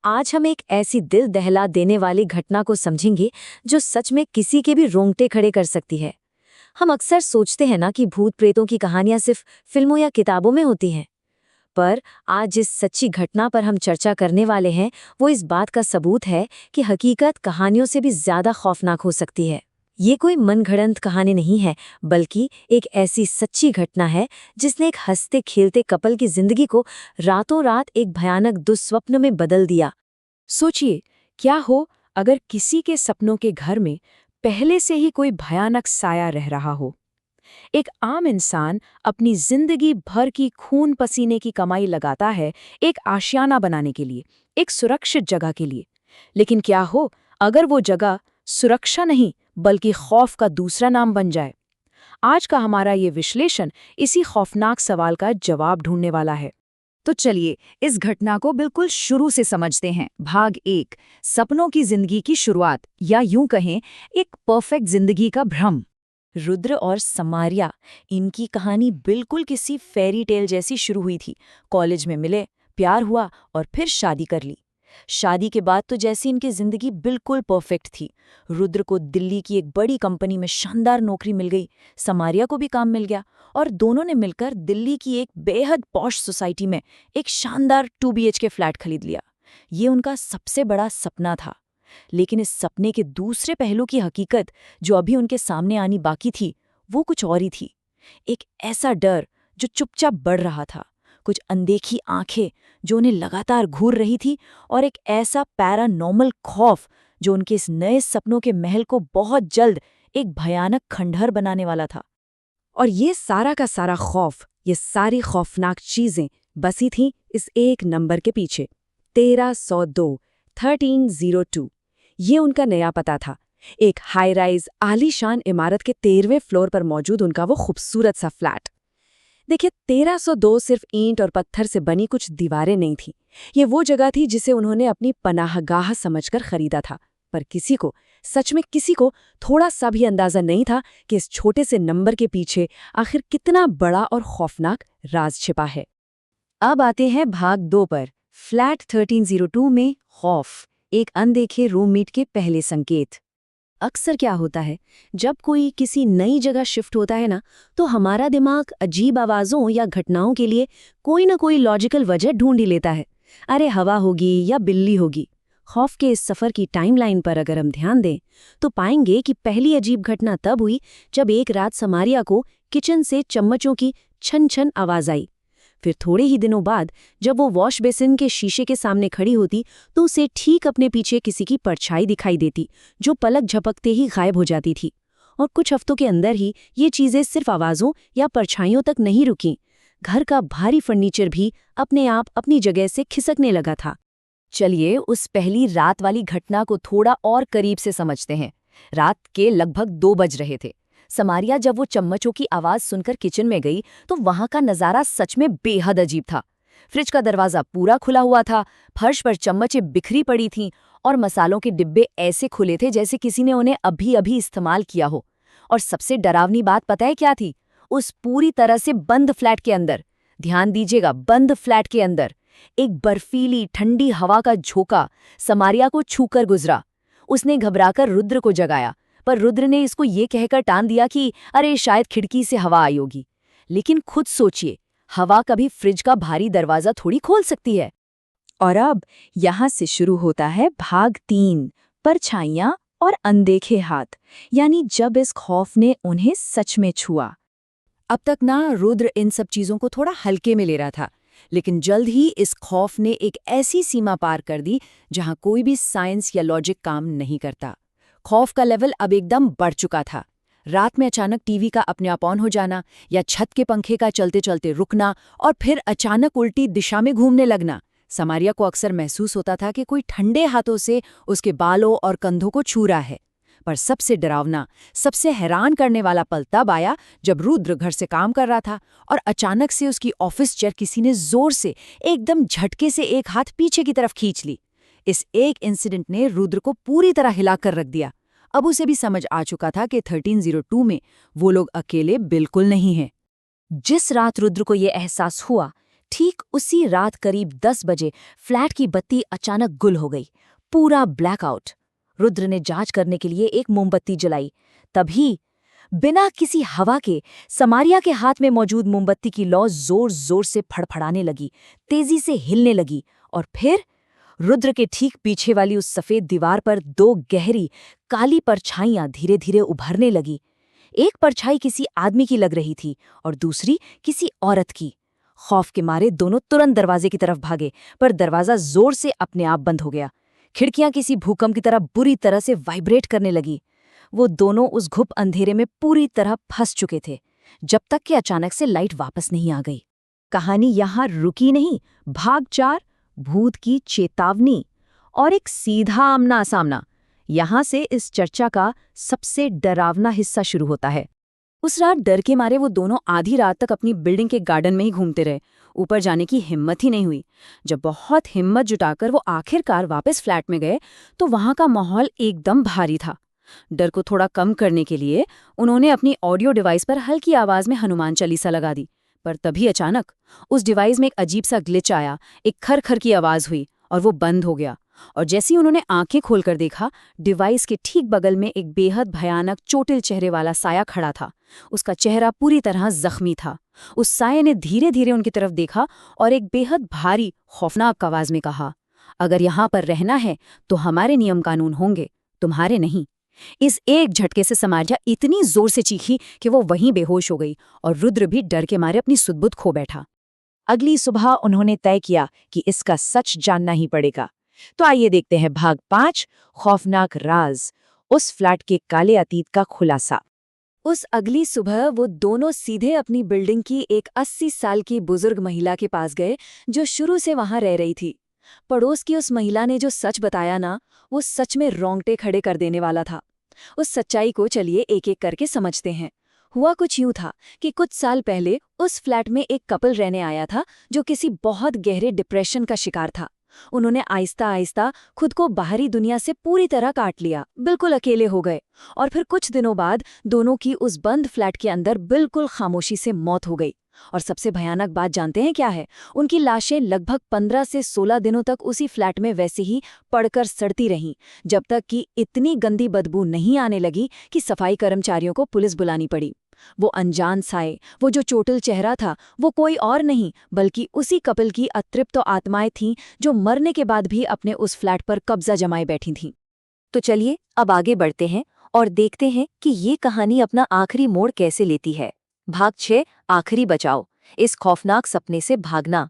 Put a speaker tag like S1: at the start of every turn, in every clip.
S1: आज हम एक ऐसी दिल दहला देने वाली घटना को समझेंगे जो सच में किसी के भी रोंगटे खड़े कर सकती है। हम अक्सर सोचते हैं ना कि भूत प्रेतों की कहानियां सिर्फ फिल्मों या किताबों में होती हैं, पर आज जिस सच्ची घटना पर हम चर्चा करने वाले हैं वो इस बात का सबूत है कि हकीकत कहानियों से भी ज्यादा खौफनाक हो सकती है। ये कोई मनगढ़ंत कहानी नहीं है, बल्कि एक ऐसी सच्ची घटना है जिसने एक हंसते खेलते कपल की जिंदगी को रातों रात एक भयानक दुस्वप्न में बदल दिया।
S2: सोचिए, क्या हो अगर किसी के सपनों के घर में पहले से ही कोई भयानक साया रह रहा हो। एक आम इंसान अपनी जिंदगी भर की खून पसीने की कमाई लगाता है एक आशियाना बनाने के लिए, एक सुरक्षित जगह के लिए। लेकिन क्या हो अगर वो जगह सुरक्षा नहीं बल्कि खौफ का दूसरा नाम बन जाए। आज का हमारा ये विश्लेषण इसी खौफनाक सवाल का जवाब ढूंढने वाला है।
S3: तो चलिए इस घटना को बिल्कुल शुरू से समझते हैं। भाग 1, सपनों की जिंदगी की शुरुआत, या यूं कहें एक परफेक्ट जिंदगी का भ्रम।
S1: रुद्र और समारिया, इनकी कहानी बिल्कुल किसी फेरी टेल जैसी शुरू हुई थी। कॉलेज में मिले, प्यार हुआ और फिर शादी कर ली। शादी के बाद तो जैसी इनकी जिंदगी बिल्कुल परफेक्ट थी। रुद्र को दिल्ली की एक बड़ी कंपनी में शानदार नौकरी मिल गई, समारिया को भी काम मिल गया और दोनों ने मिलकर दिल्ली की एक बेहद पॉश सोसाइटी में एक शानदार 2 BHK फ्लैट खरीद लिया। ये उनका सबसे बड़ा सपना था। लेकिन इस सपने के दूसरे पहलू की हकीकत जो अभी उनके सामने आनी बाकी थी, वो कुछ और ही थी। एक ऐसा डर जो चुपचाप बढ़ रहा था, कुछ अनदेखी आंखें जो उन्हें लगातार घूर रही थी, और एक ऐसा पैरानॉर्मल खौफ जो उनके इस नए सपनों के महल को बहुत जल्द एक भयानक खंडहर बनाने वाला था।
S3: और ये सारा का सारा खौफ, ये सारी खौफनाक चीजें बसी थीं इस एक नंबर के पीछे, 1302, 1302। ये उनका नया पता था। एक हाई राइज आलीशान इमारत के 13वें फ्लोर पर मौजूद उनका वो खूबसूरत सा फ्लैट। देखिए, 1302 सिर्फ ईंट और पत्थर से बनी कुछ दीवारें नहीं थी। ये वो जगह थी जिसे उन्होंने अपनी पनाहगाह समझकर खरीदा था। पर किसी को, सच में किसी को, थोड़ा सा भी अंदाजा नहीं था कि इस छोटे से नंबर के पीछे आखिर कितना बड़ा और खौफनाक राज छिपा है। अब आते हैं भाग 2 पर। फ्लैट 1302 में खौफ, एक अनदेखे रूममेट के पहले संकेत। अक्सर क्या होता है, जब कोई किसी नई जगह शिफ्ट होता है ना, तो हमारा दिमाग अजीब आवाज़ों या घटनाओं के लिए कोई ना कोई लॉजिकल वजह ढूंढ ही लेता है। अरे हवा होगी या बिल्ली होगी। खौफ के इस सफ़र की टाइमलाइन पर अगर हम ध्यान दें तो पाएंगे कि पहली अजीब घटना तब हुई जब एक रात समारिया को किचन से चम्मचों की छन छन आवाज़ आई। फिर थोड़े ही दिनों बाद जब वो वॉश बेसिन के शीशे के सामने खड़ी होती तो उसे ठीक अपने पीछे किसी की परछाई दिखाई देती जो पलक झपकते ही गायब हो जाती थी। और कुछ हफ्तों के अंदर ही ये चीज़ें सिर्फ आवाज़ों या परछाइयों तक नहीं रुकीं, घर का भारी फर्नीचर भी अपने आप अपनी जगह से खिसकने लगा था।
S1: चलिए उस पहली रात वाली घटना को थोड़ा और करीब से समझते हैं। रात के लगभग 2 बज रहे थे। समारिया जब वो चम्मचों की आवाज सुनकर किचन में गई तो वहां का नजारा सच में बेहद अजीब था। फ्रिज का दरवाजा पूरा खुला हुआ था, फर्श पर चम्मचें बिखरी पड़ी थीं और मसालों के डिब्बे ऐसे खुले थे जैसे किसी ने उन्हें अभी अभी इस्तेमाल किया हो। और सबसे डरावनी बात पता है क्या थी? उस पूरी तरह से बंद फ्लैट के अंदर, ध्यान दीजिएगा, बंद फ्लैट के अंदर एक बर्फीली ठंडी हवा का झोंका समारिया को छूकर गुजरा। उसने घबराकर रुद्र को जगाया, पर रुद्र ने इसको ये कहकर टान दिया कि अरे शायद खिड़की से हवा आई होगी। लेकिन खुद सोचिए, हवा कभी फ्रिज का भारी दरवाजा थोड़ी खोल सकती है।
S3: और अब यहाँ से शुरू होता है भाग 3, परछाइयाँ और अनदेखे हाथ, यानी जब इस खौफ ने उन्हें सच में छुआ।
S2: अब तक ना रुद्र इन सब चीज़ों को थोड़ा हल्के में ले रहा था, लेकिन जल्द ही इस खौफ ने एक ऐसी सीमा पार कर दी जहां कोई भी साइंस या लॉजिक काम नहीं करता। खौफ का लेवल अब एकदम बढ़ चुका था। रात में अचानक टीवी का अपने आप ऑन हो जाना, या छत के पंखे का चलते चलते रुकना और फिर अचानक उल्टी दिशा में घूमने लगना। समारिया को अक्सर महसूस होता था कि कोई ठंडे हाथों से उसके बालों और कंधों को छू रहा है। पर सबसे डरावना, सबसे हैरान करने वाला पल तब आया जब रुद्र घर से काम कर रहा था और अचानक से उसकी ऑफिस चेयर किसी ने जोर से, एकदम झटके से एक हाथ पीछे की तरफ खींच ली। इस एक इंसिडेंट ने रुद्र को पूरी तरह हिलाकर रख दिया। अब उसे भी समझ आ चुका था कि 1302 में वो लोग अकेले बिल्कुल नहीं हैं।
S1: जिस रात रुद्र को ये एहसास हुआ ठीक उसी रात करीब 10 बजे फ्लैट की बत्ती अचानक गुल हो गई, पूरा ब्लैकआउट। रुद्र ने जांच करने के लिए एक मोमबत्ती जलाई। तभी बिना किसी हवा के समारिया के हाथ में मौजूद मोमबत्ती की लौ जोर जोर से फड़फड़ाने लगी, तेजी से हिलने लगी, और फिर रुद्र के ठीक पीछे वाली उस सफेद दीवार पर 2 गहरी काली परछाइयां धीरे धीरे उभरने लगी। एक परछाई किसी आदमी की लग रही थी और दूसरी किसी औरत की। खौफ के मारे दोनों तुरंत दरवाजे की तरफ भागे, पर दरवाजा जोर से अपने आप बंद हो गया। खिड़कियां किसी भूकंप की तरह बुरी तरह से वाइब्रेट करने लगी। वो दोनों उस घुप अंधेरे में पूरी तरह फंस चुके थे, जब तक कि अचानक से लाइट वापस नहीं आ गई। कहानी यहाँ रुकी नहीं। भाग 4, भूत की चेतावनी और एक सीधा आमना सामना। यहाँ से इस चर्चा का सबसे डरावना हिस्सा शुरू होता है। उस रात डर के मारे वो दोनों आधी रात तक अपनी बिल्डिंग के गार्डन में ही घूमते रहे। ऊपर जाने की हिम्मत ही नहीं हुई। जब बहुत हिम्मत जुटाकर वो आखिरकार वापस फ्लैट में गए तो वहां का माहौल एकदम भारी था। डर को थोड़ा कम करने के लिए उन्होंने अपनी ऑडियो डिवाइस पर हल्की आवाज में हनुमान चालीसा लगा दी। पर तभी अचानक उस डिवाइस में एक अजीब सा ग्लिच आया, एक खर-खर की आवाज हुई और वो बंद हो गया। और जैसे ही उन्होंने आंखें खोलकर देखा, डिवाइस के ठीक बगल में एक बेहद भयानक चोटिल चेहरे वाला साया खड़ा था। उसका चेहरा पूरी तरह जख्मी था। उस साये ने धीरे धीरे उनकी तरफ देखा और एक बेहद भारी खौफनाक आवाज में कहा, अगर यहाँ पर रहना है तो हमारे नियम कानून होंगे, तुम्हारे नहीं। इस एक झटके से समारिया इतनी जोर से चीखी कि वो वहीं बेहोश हो गई और रुद्र भी डर के मारे अपनी सुध-बुध खो बैठा।
S3: अगली सुबह उन्होंने तय किया कि इसका सच जानना ही पड़ेगा। तो आइए देखते हैं भाग 5, खौफनाक राज, उस फ्लैट के काले अतीत का खुलासा।
S1: उस अगली सुबह वो दोनों सीधे अपनी बिल्डिंग की एक 80 साल की बुजुर्ग महिला के पास गए, जो शुरू से वहां रह रही थी। पड़ोस की उस महिला ने जो सच बताया ना, वो सच में रोंगटे खड़े कर देने वाला था। उस सच्चाई को चलिए एक एक करके समझते हैं। हुआ कुछ यूं था कि कुछ साल पहले उस फ्लैट में एक कपल रहने आया था, जो किसी बहुत गहरे डिप्रेशन का शिकार था। उन्होंने आहिस्ता आहिस्ता खुद को बाहरी दुनिया से पूरी तरह काट लिया, बिल्कुल अकेले हो गए। और फिर कुछ दिनों बाद दोनों की उस बंद फ्लैट के अंदर बिल्कुल खामोशी से मौत हो गई। और सबसे भयानक बात जानते हैं क्या है? उनकी लाशें लगभग 15 से 16 दिनों तक उसी फ्लैट में वैसे ही पड़कर सड़ती रहीं, जब तक कि इतनी गंदी बदबू नहीं आने लगी कि सफाई कर्मचारियों को पुलिस बुलानी पड़ी। वो अनजान साए, वो जो चोटिल चेहरा था, वो कोई और नहीं बल्कि उसी कपल की अतृप्त आत्माएं थीं, जो मरने के बाद भी अपने उस फ्लैट पर कब्जा जमाए बैठी थीं। तो चलिए अब आगे बढ़ते हैं और देखते हैं कि ये कहानी अपना आखिरी मोड़ कैसे लेती है। भाग 6, आखिरी बचाव, इस खौफनाक सपने से भागना।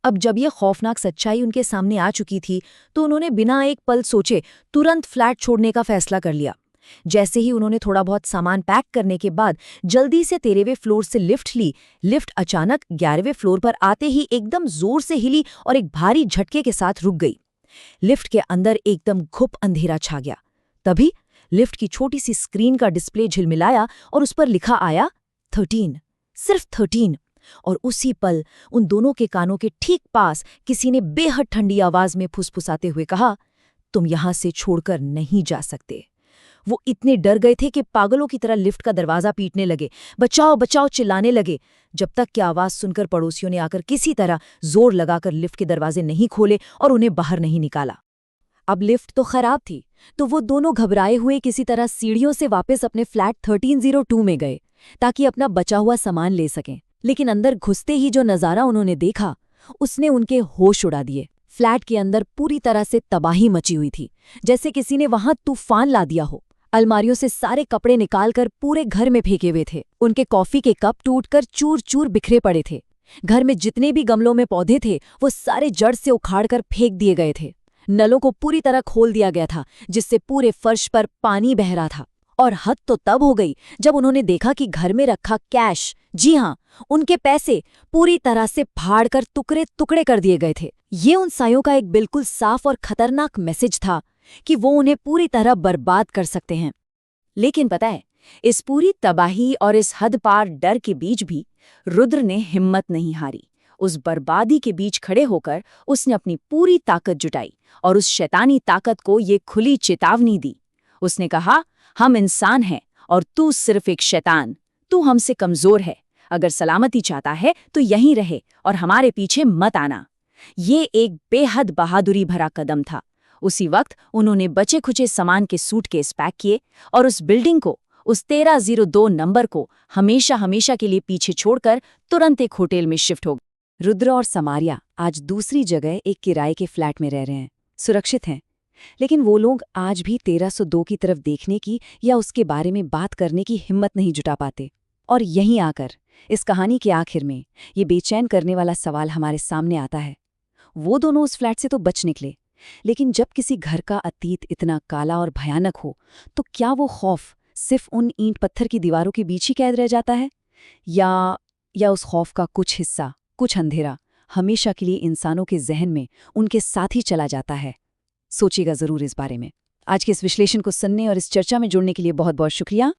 S2: अब जब ये खौफनाक सच्चाई उनके सामने आ चुकी थी तो उन्होंने बिना एक पल सोचे तुरंत फ्लैट छोड़ने का फैसला कर लिया। जैसे ही उन्होंने थोड़ा बहुत सामान पैक करने के बाद जल्दी से 13वें फ्लोर से लिफ्ट ली, लिफ्ट अचानक 11वें फ्लोर पर आते ही एकदम जोर से हिली और एक भारी झटके के साथ रुक गई। लिफ्ट के अंदर एकदम घुप अंधेरा छा गया। तभी लिफ्ट की छोटी सी स्क्रीन का डिस्प्ले झिलमिलाया और उस पर लिखा आया 13, सिर्फ 13। और उसी पल उन दोनों के कानों के ठीक पास किसी ने बेहद ठंडी आवाज में फुसफुसाते हुए कहा, तुम यहां से छोड़कर नहीं जा सकते। वो इतने डर गए थे कि पागलों की तरह लिफ्ट का दरवाजा पीटने लगे, बचाओ बचाओ चिल्लाने लगे, जब तक कि आवाज सुनकर पड़ोसियों ने आकर किसी तरह जोर लगाकर लिफ्ट के दरवाजे नहीं खोले और उन्हें बाहर नहीं निकाला। अब लिफ्ट तो खराब थी, तो वो दोनों घबराए हुए किसी तरह सीढ़ियों से वापस अपने फ्लैट 1302 में गए ताकि अपना बचा हुआ सामान ले सकें। लेकिन अंदर घुसते ही जो नज़ारा उन्होंने देखा, उसने उनके होश उड़ा दिए। फ्लैट के अंदर पूरी तरह से तबाही मची हुई थी, जैसे किसी ने वहां तूफान ला दिया हो। अलमारियों से सारे कपड़े निकालकर पूरे घर में फेंके हुए थे। उनके कॉफी के कप टूटकर चूर चूर बिखरे पड़े थे। घर में जितने भी गमलों में पौधे थे, वो सारे जड़ से उखाड़कर फेंक दिए गए थे। नलों को पूरी तरह खोल दिया गया था, जिससे पूरे फर्श पर पानी बह रहा था। और हद तो तब हो गई जब उन्होंने देखा कि घर में रखा कैश, जी हाँ, उनके पैसे पूरी तरह से फाड़कर टुकड़े टुकड़े कर दिए गए थे। ये उन सायों का एक बिल्कुल साफ और खतरनाक मैसेज था कि वो उन्हें पूरी तरह बर्बाद कर सकते हैं। लेकिन पता है, इस पूरी तबाही और इस हद पार डर के बीच भी रुद्र ने हिम्मत नहीं हारी। उस बर्बादी के बीच खड़े होकर उसने अपनी पूरी ताकत जुटाई और उस शैतानी ताकत को ये खुली चेतावनी दी। उसने कहा, हम इंसान हैं और तू सिर्फ एक शैतान, तू हमसे कमजोर है।
S1: अगर सलामती चाहता है तो यहीं रहे और हमारे पीछे मत आना। ये एक बेहद बहादुरी भरा कदम था। उसी वक्त उन्होंने बचे खुचे सामान के सूटकेस पैक किए और उस बिल्डिंग को, उस 1302 नंबर को हमेशा हमेशा के लिए पीछे छोड़कर तुरंत एक होटल में शिफ्ट हो गए।
S3: रुद्र और समारिया आज दूसरी जगह एक किराए के फ्लैट में रह रहे हैं, सुरक्षित हैं। लेकिन वो लोग आज भी 1302 की तरफ देखने की या उसके बारे में बात करने की हिम्मत नहीं जुटा पाते। और यहीं आकर इस कहानी के आखिर में ये बेचैन करने वाला सवाल हमारे सामने आता है। वो दोनों उस फ्लैट से तो बच निकले, लेकिन जब किसी घर का अतीत इतना काला और भयानक हो तो क्या वो खौफ सिर्फ उन ईंट पत्थर की दीवारों के बीच ही कैद रह जाता है, या उस खौफ का कुछ हिस्सा, कुछ अंधेरा हमेशा के लिए इंसानों के जहन में उनके साथ ही चला जाता है? सोचिएगा जरूर इस बारे में। आज के इस विश्लेषण को सुनने और इस चर्चा में जुड़ने के लिए बहुत बहुत शुक्रिया।